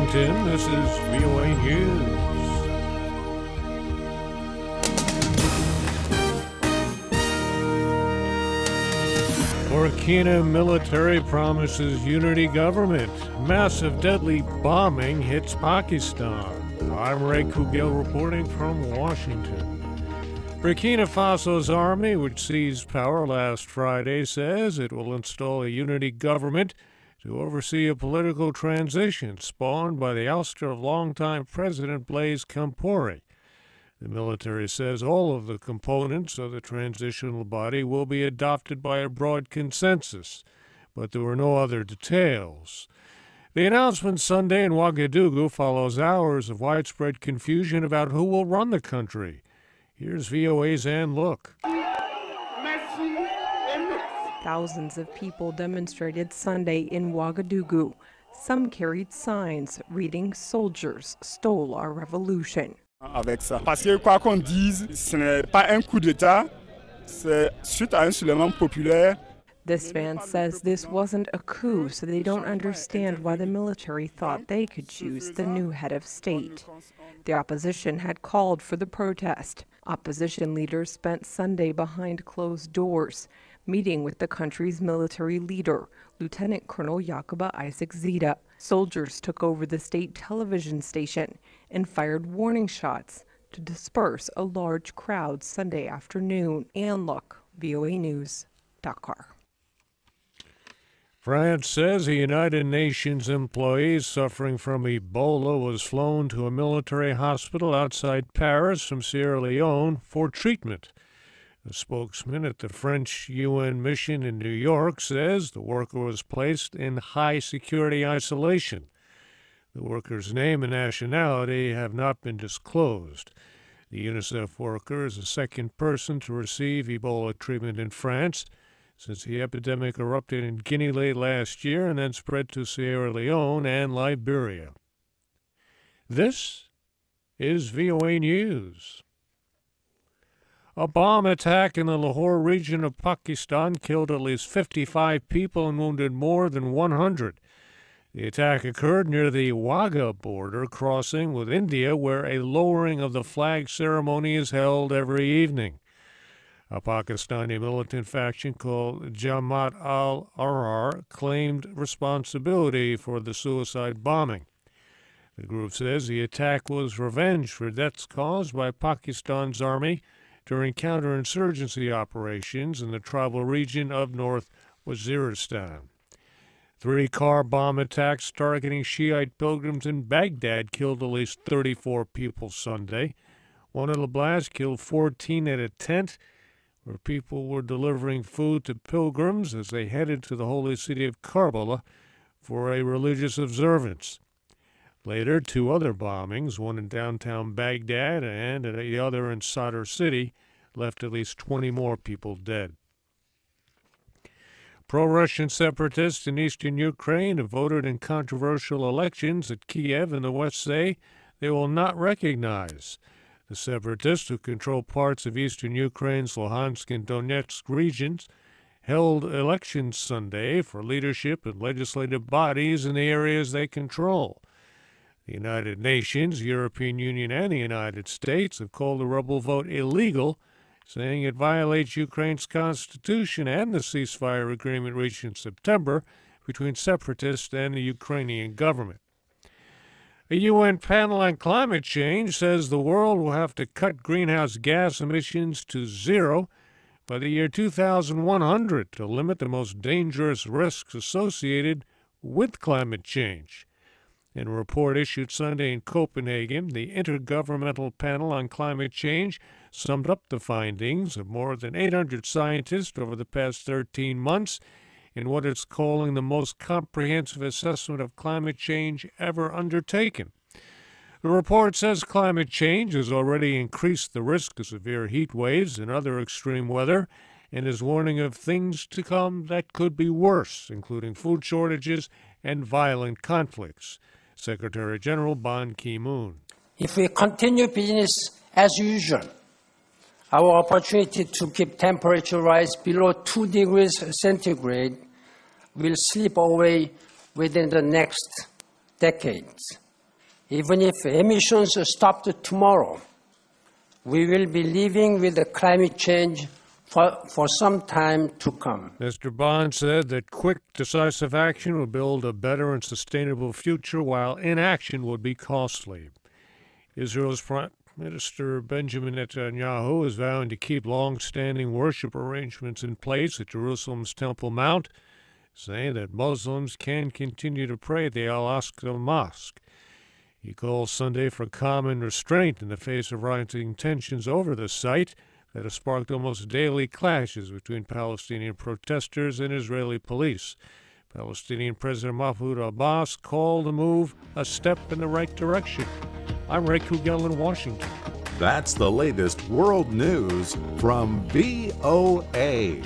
Washington, this is VOA News. Burkina military promises unity government. Massive deadly bombing hits Pakistan. I'm Ray Kouguell reporting from Washington. Burkina Faso's army, which seized power last Friday, says it will install a unity government to oversee a political transition spawned by the ouster of longtime President Blaise Compaore. The military says all of the components of the transitional body will be adopted by a broad consensus, but there were no other details. The announcement Sunday in Ouagadougou follows hours of widespread confusion about who will run the country. Here's VOA's Ann Look. Thousands of people demonstrated Sunday in Ouagadougou. Some carried signs reading "Soldiers stole our revolution." Avec ça. Parce que quoi qu'on dise, ce n'est pas un coup d'État, c'est suite à un soulèvement populaire. This man says this wasn't a coup, so they don't understand why the military thought they could choose the new head of state. The opposition had called for the protest. Opposition leaders spent Sunday behind closed doors, meeting with the country's military leader, Lieutenant Colonel Yakuba Isaac Zita. Soldiers took over the state television station and fired warning shots to disperse a large crowd Sunday afternoon. Ann Look, VOA News, Dakar. France says a United Nations employee suffering from Ebola was flown to a military hospital outside Paris from Sierra Leone for treatment. A spokesman at the French UN mission in New York says the worker was placed in high-security isolation. The worker's name and nationality have not been disclosed. The UNICEF worker is the second person to receive Ebola treatment in France since the epidemic erupted in Guinea late last year and then spread to Sierra Leone and Liberia. This is VOA News. A bomb attack in the Lahore region of Pakistan killed at least 55 people and wounded more than 100. The attack occurred near the Wagah border crossing with India, where a lowering of the flag ceremony is held every evening. A Pakistani militant faction called Jamaat al-Ahrar claimed responsibility for the suicide bombing. The group says the attack was revenge for deaths caused by Pakistan's army during counterinsurgency operations in the tribal region of North Waziristan. 3 car bomb attacks targeting Shiite pilgrims in Baghdad killed at least 34 people Sunday. One of the blasts killed 14 at a tent where people were delivering food to pilgrims as they headed to the holy city of Karbala for a religious observance. Later, 2 other bombings, one in downtown Baghdad and the other in Sadr City, left at least 20 more people dead. Pro-Russian separatists in eastern Ukraine have voted in controversial elections that Kiev and the West say they will not recognize. The separatists, who control parts of eastern Ukraine's Luhansk and Donetsk regions, held elections Sunday for leadership and legislative bodies in the areas they control. The United Nations, European Union, and the United States have called the rebel vote illegal, saying it violates Ukraine's constitution and the ceasefire agreement reached in September between separatists and the Ukrainian government. A UN panel on climate change says the world will have to cut greenhouse gas emissions to zero by the year 2100 to limit the most dangerous risks associated with climate change. In a report issued Sunday in Copenhagen, the Intergovernmental Panel on Climate Change summed up the findings of more than 800 scientists over the past 13 months in what it's calling the most comprehensive assessment of climate change ever undertaken. The report says climate change has already increased the risk of severe heat waves and other extreme weather and is warning of things to come that could be worse, including food shortages and violent conflicts. Secretary General Ban Ki-moon. If we continue business as usual, our opportunity to keep temperature rise below 2 degrees centigrade will slip away within the next decades. Even if emissions stopped tomorrow, we will be living with the climate change for some time to come. Mr. Bond said that quick, decisive action would build a better and sustainable future, while inaction would be costly. Israel's Prime Minister Benjamin Netanyahu is vowing to keep long-standing worship arrangements in place at Jerusalem's Temple Mount, saying that Muslims can continue to pray at the Al-Aqsa Mosque. He calls Sunday for calm and restraint in the face of rising tensions over the site that have sparked almost daily clashes between Palestinian protesters and Israeli police. Palestinian President Mahmoud Abbas called the move a step in the right direction. I'm Ray Kouguell in Washington. That's the latest world news from VOA.